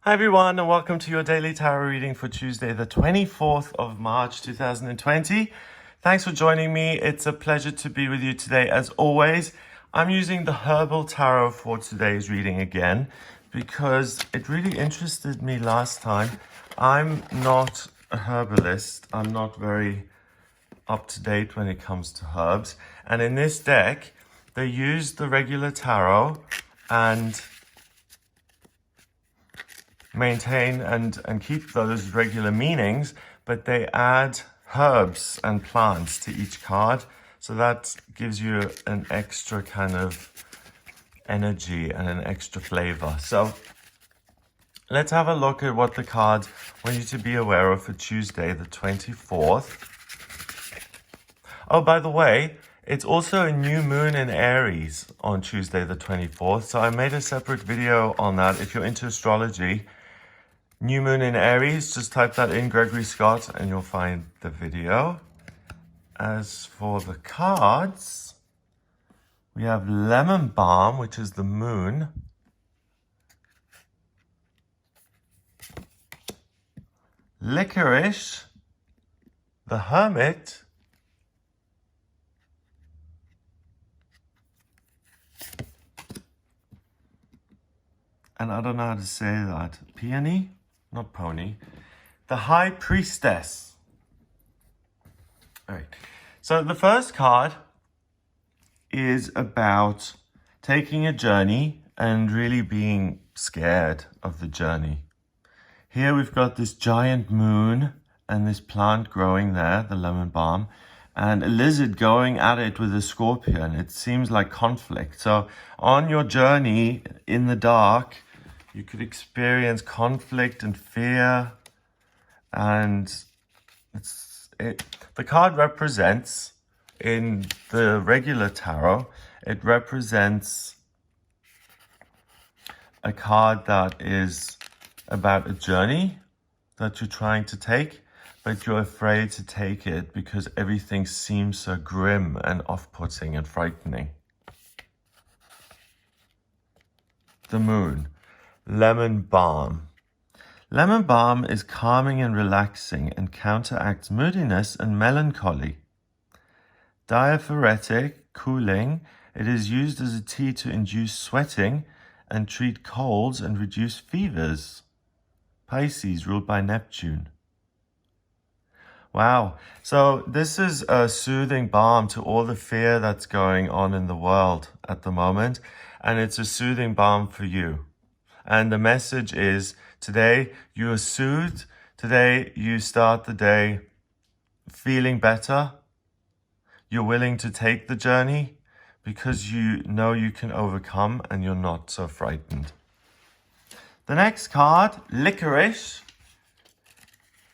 Hi everyone, and welcome to your daily tarot reading for Tuesday, the 24th of March 2020. Thanks for joining me. It's a pleasure to be with you today. As always, I'm using the Herbal Tarot for today's reading again because it really interested me last time. I'm not a herbalist. I'm not very up to date when it comes to herbs. And in this deck, they use the regular tarot and maintain and keep those regular meanings, but they add herbs and plants to each card. So that gives you an extra kind of energy and an extra flavor. So let's have a look at what the cards want you to be aware of for Tuesday, the 24th. Oh, by the way, it's also a new moon in Aries on Tuesday, the 24th. So I made a separate video on that. If you're into astrology, new moon in Aries, just type that in, Gregory Scott, and you'll find the video. As for the cards, we have Lemon Balm, which is the moon. Licorice, the hermit. And I don't know how to say that. Peony? Not Pony. The High Priestess. All right. So the first card is about taking a journey and really being scared of the journey. Here we've got this giant moon and this plant growing there, the lemon balm, and a lizard going at it with a scorpion. It seems like conflict. So on your journey in the dark, you could experience conflict and fear, and the card represents, in the regular tarot, it represents a card that is about a journey that you're trying to take, but you're afraid to take it because everything seems so grim and off-putting and frightening. The moon. Lemon balm. Lemon balm is calming and relaxing and counteracts moodiness and melancholy. Diaphoretic, cooling, it is used as a tea to induce sweating and treat colds and reduce fevers. Pisces, ruled by Neptune. Wow, so this is a soothing balm to all the fear that's going on in the world at the moment, and it's a soothing balm for you. And the message is, today you are soothed. Today you start the day feeling better. You're willing to take the journey because you know you can overcome and you're not so frightened. The next card, licorice.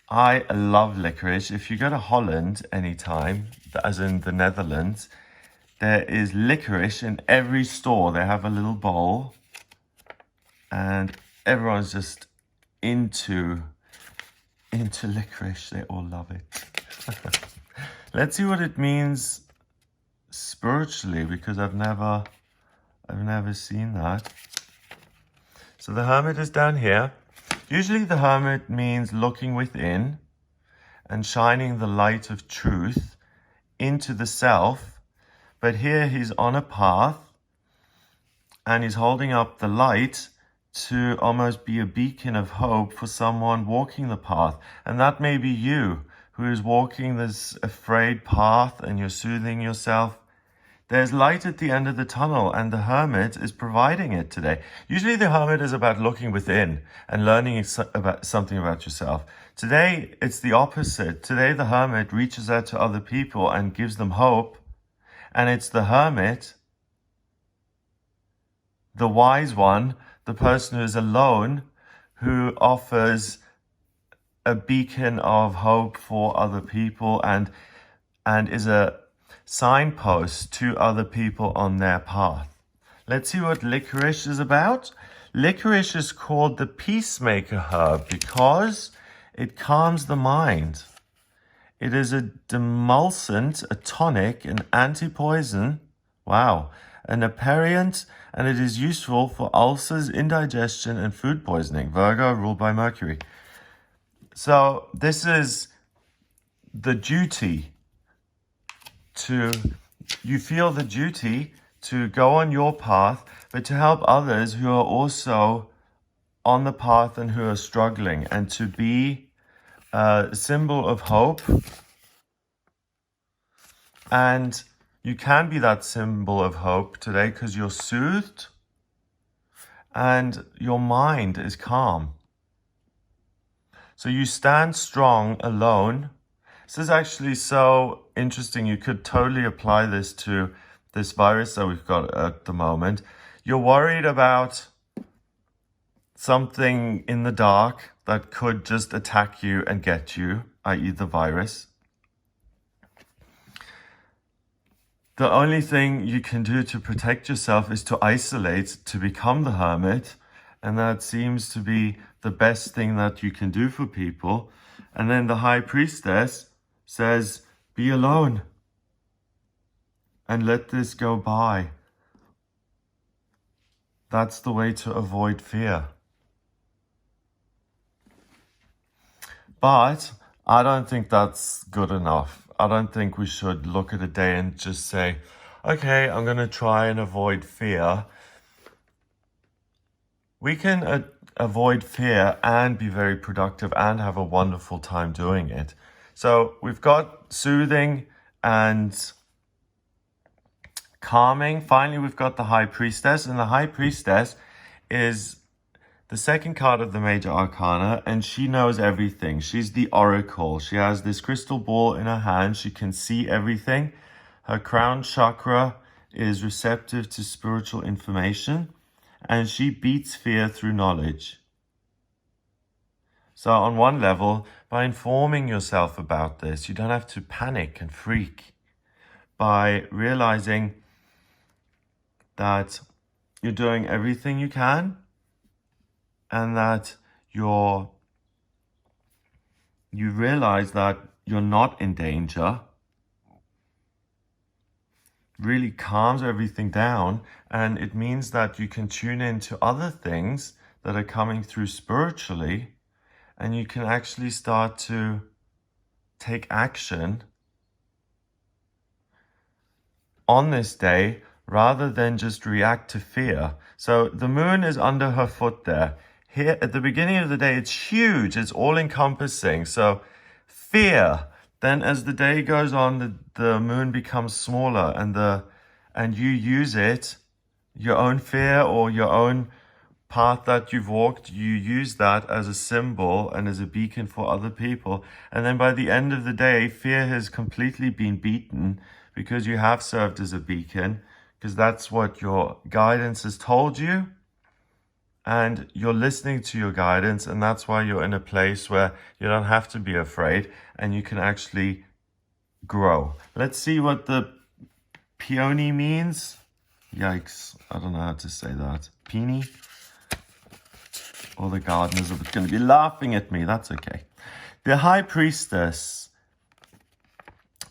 I love licorice. If you go to Holland anytime, as in the Netherlands, there is licorice in every store. They have a little bowl, and everyone's just into licorice. They all love it. Let's see what it means spiritually, because I've never seen that. So the hermit is down here. Usually the hermit means looking within and shining the light of truth into the self. But here he's on a path and he's holding up the light to almost be a beacon of hope for someone walking the path. And that may be you who is walking this afraid path and you're soothing yourself. There's light at the end of the tunnel, and the hermit is providing it today. Usually the hermit is about looking within and learning about something about yourself. Today, it's the opposite. Today, the hermit reaches out to other people and gives them hope. And it's the hermit, the wise one, the person who is alone, who offers a beacon of hope for other people and is a signpost to other people on their path. Let's see what licorice is about. Licorice is called the peacemaker herb because it calms the mind. It is a demulcent, a tonic, an anti-poison. Wow. an aperient, and it is useful for ulcers, indigestion, and food poisoning. Virgo, ruled by Mercury. So this is the duty you feel the duty to go on your path, but to help others who are also on the path and who are struggling, and to be a symbol of hope. And you can be that symbol of hope today because you're soothed and your mind is calm. So you stand strong alone. This is actually so interesting. You could totally apply this to this virus that we've got at the moment. You're worried about something in the dark that could just attack you and get you, i.e. the virus. The only thing you can do to protect yourself is to isolate, to become the hermit. And that seems to be the best thing that you can do for people. And then the high priestess says, be alone and let this go by. That's the way to avoid fear. But I don't think that's good enough. I don't think we should look at a day and just say, okay, I'm going to try and avoid fear. We can avoid fear and be very productive and have a wonderful time doing it. So we've got soothing and calming. Finally, we've got the high priestess, and the high priestess is the second card of the major arcana, and she knows everything. She's the oracle. She has this crystal ball in her hand. She can see everything. Her crown chakra is receptive to spiritual information, and she beats fear through knowledge. So on one level, by informing yourself about this, you don't have to panic and freak. By realizing that you're doing everything you can, and that you realize that you're not in danger, really calms everything down. And it means that you can tune into other things that are coming through spiritually, and you can actually start to take action on this day rather than just react to fear. So the moon is under her foot there. Here at the beginning of the day, it's huge, it's all encompassing. So fear, then as the day goes on, the moon becomes smaller, and you use it, your own fear or your own path that you've walked, you use that as a symbol and as a beacon for other people. And then by the end of the day, fear has completely been beaten because you have served as a beacon, because that's what your guidance has told you. And you're listening to your guidance, and that's why you're in a place where you don't have to be afraid and you can actually grow. Let's see what the Peony means. Yikes, I don't know how to say that. Peony? All the gardeners are going to be laughing at me. That's okay. The high priestess.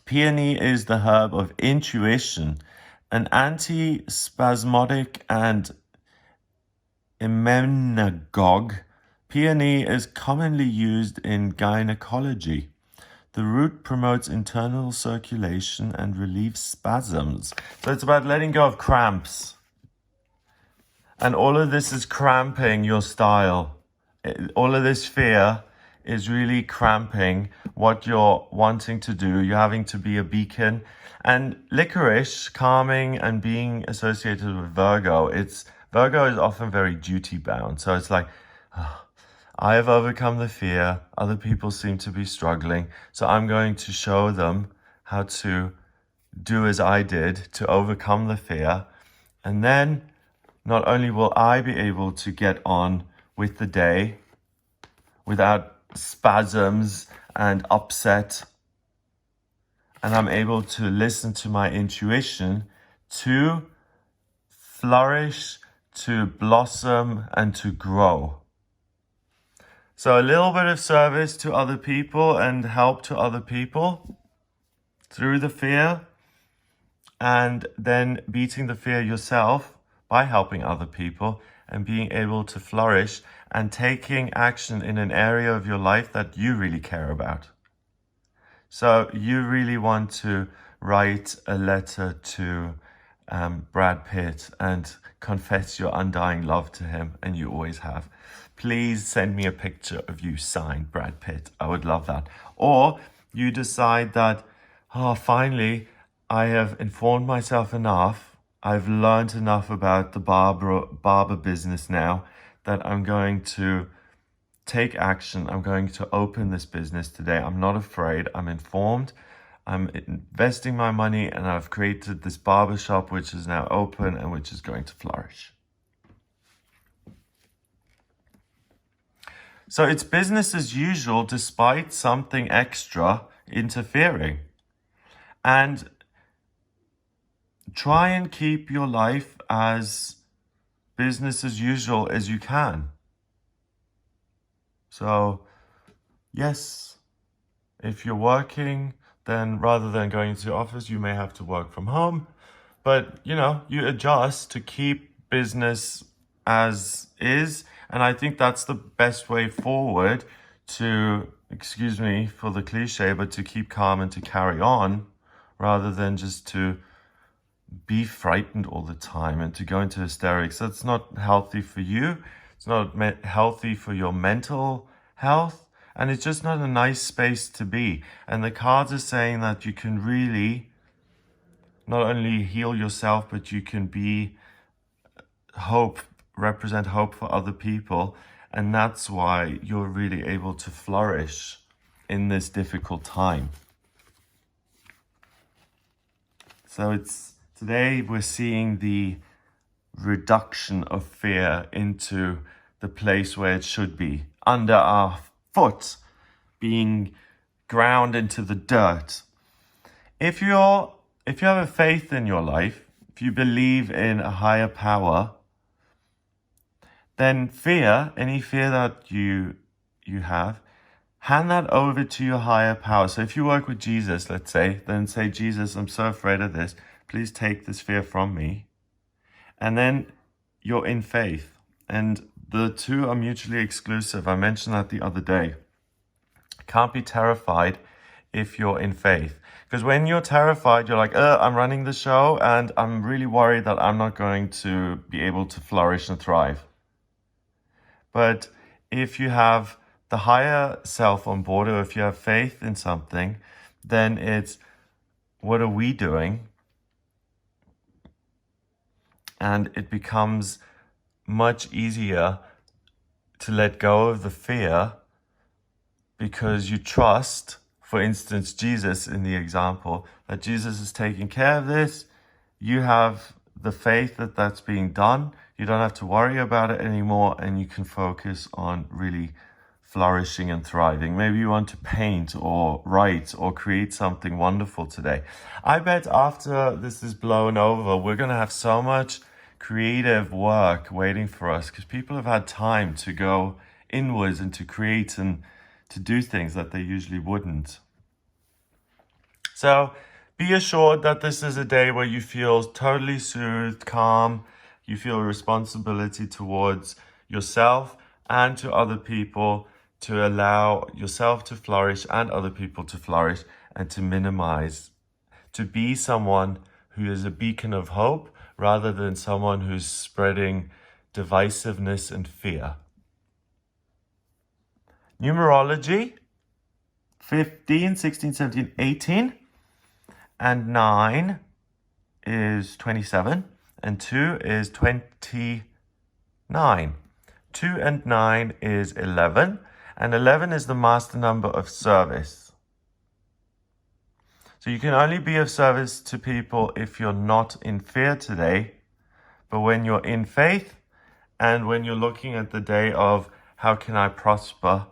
Peony is the herb of intuition, an anti-spasmodic and emmenagogue. Peony is commonly used in gynecology. The root promotes internal circulation and relieves spasms. So it's about letting go of cramps. And all of this is cramping your style. All of this fear is really cramping what you're wanting to do. You're having to be a beacon. And licorice, calming and being associated with Virgo, Virgo is often very duty bound. So it's like, oh, I have overcome the fear. Other people seem to be struggling. So I'm going to show them how to do as I did to overcome the fear. And then not only will I be able to get on with the day without spasms and upset, and I'm able to listen to my intuition to flourish, to blossom, and to grow. So a little bit of service to other people and help to other people through the fear, and then beating the fear yourself by helping other people and being able to flourish and taking action in an area of your life that you really care about. So you really want to write a letter to Brad Pitt and confess your undying love to him, and you always have. Please send me a picture of you signed Brad Pitt. I would love that. Or you decide that, finally, I have informed myself enough. I've learned enough about the barber business now that I'm going to take action. I'm going to open this business today. I'm not afraid. I'm informed. I'm investing my money, and I've created this barbershop which is now open and which is going to flourish. So it's business as usual despite something extra interfering. And try and keep your life as business as usual as you can. So, yes, if you're working, then rather than going to the office, you may have to work from home. But, you adjust to keep business as is. And I think that's the best way forward to, excuse me for the cliche, but to keep calm and to carry on rather than just to be frightened all the time and to go into hysterics. That's not healthy for you. It's not healthy for your mental health. And it's just not a nice space to be. And the cards are saying that you can really not only heal yourself, but you can be represent hope for other people. And that's why you're really able to flourish in this difficult time. So today we're seeing the reduction of fear into the place where it should be, under our foot, being ground into the dirt. If you have a faith in your life, if you believe in a higher power, then any fear that you have, hand that over to your higher power. So if you work with Jesus, let's say, then say, Jesus, I'm so afraid of this. Please take this fear from me. And then you're in faith. And the two are mutually exclusive. I mentioned that the other day. Can't be terrified if you're in faith. Because when you're terrified, you're like, I'm running the show and I'm really worried that I'm not going to be able to flourish and thrive. But if you have the higher self on board, or if you have faith in something, then it's, what are we doing? And it becomes much easier to let go of the fear because you trust, for instance, Jesus in the example, that Jesus is taking care of this. You have the faith that that's being done. You don't have to worry about it anymore, and you can focus on really flourishing and thriving. Maybe you want to paint or write or create something wonderful today. I bet after this is blown over, we're going to have so much creative work waiting for us because people have had time to go inwards and to create and to do things that they usually wouldn't. So be assured that this is a day where you feel totally soothed, calm. You feel a responsibility towards yourself and to other people to allow yourself to flourish and other people to flourish and to minimize, to be someone who is a beacon of hope rather than someone who's spreading divisiveness and fear. Numerology, 15, 16, 17, 18, and 9 is 27, and 2 is 29. 2 and 9 is 11, and 11 is the master number of service. So you can only be of service to people if you're not in fear today, but when you're in faith and when you're looking at the day of how can I prosper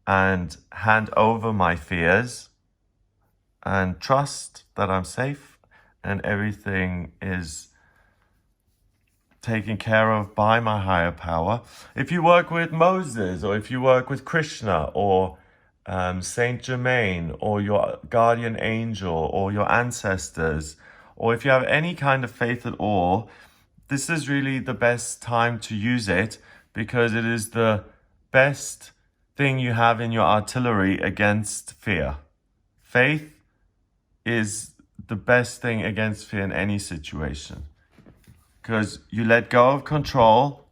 and hand over my fears and trust that I'm safe and everything is taken care of by my higher power. If you work with Moses, or if you work with Krishna, or Saint Germain, or your guardian angel, or your ancestors, or if you have any kind of faith at all, this is really the best time to use it, because it is the best thing you have in your artillery against fear. Faith is the best thing against fear in any situation, because you let go of control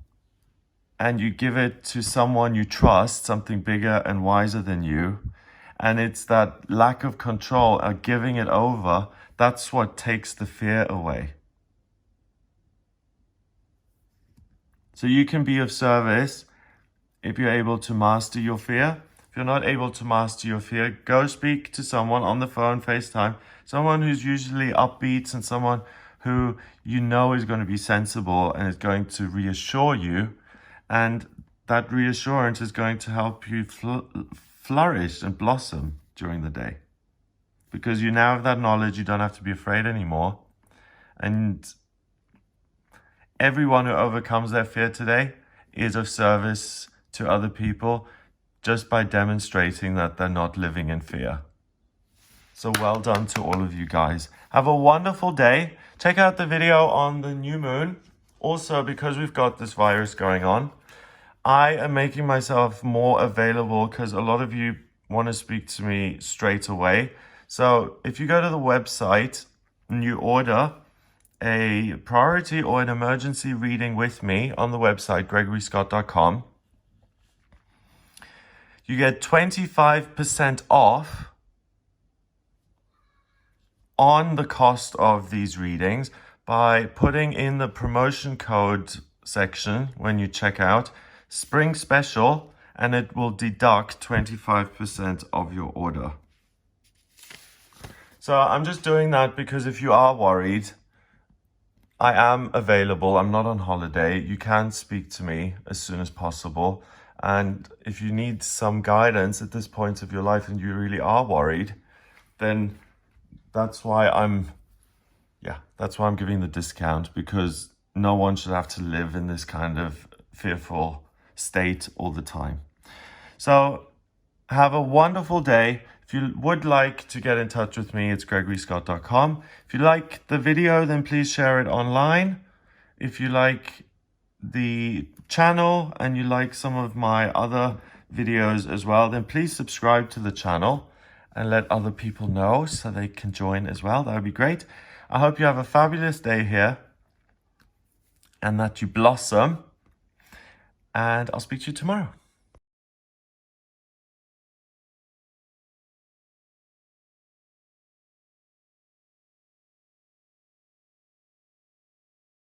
and you give it to someone you trust, something bigger and wiser than you. And it's that lack of control, giving it over, that's what takes the fear away. So you can be of service if you're able to master your fear. If you're not able to master your fear, go speak to someone on the phone, FaceTime, someone who's usually upbeat and someone who you know is going to be sensible and is going to reassure you. And that reassurance is going to help you flourish and blossom during the day. Because you now have that knowledge, you don't have to be afraid anymore. And everyone who overcomes their fear today is of service to other people just by demonstrating that they're not living in fear. So well done to all of you guys. Have a wonderful day. Check out the video on the new moon. Also, because we've got this virus going on, I am making myself more available because a lot of you want to speak to me straight away. So if you go to the website and you order a priority or an emergency reading with me on the website, gregoryscott.com, you get 25% off on the cost of these readings by putting in the promotion code section when you check out, Spring Special, and it will deduct 25% of your order. So I'm just doing that because if you are worried, I am available. I'm not on holiday. You can speak to me as soon as possible. And if you need some guidance at this point of your life and you really are worried, then that's why I'm giving the discount, because no one should have to live in this kind of fearful state all the time. So have a wonderful day. If you would like to get in touch with me, it's gregoryscott.com. If you like the video, then please share it online. If you like the channel and you like some of my other videos as well, then please subscribe to the channel and let other people know so they can join as well. That would be great. I hope you have a fabulous day here and that you blossom. And I'll speak to you tomorrow.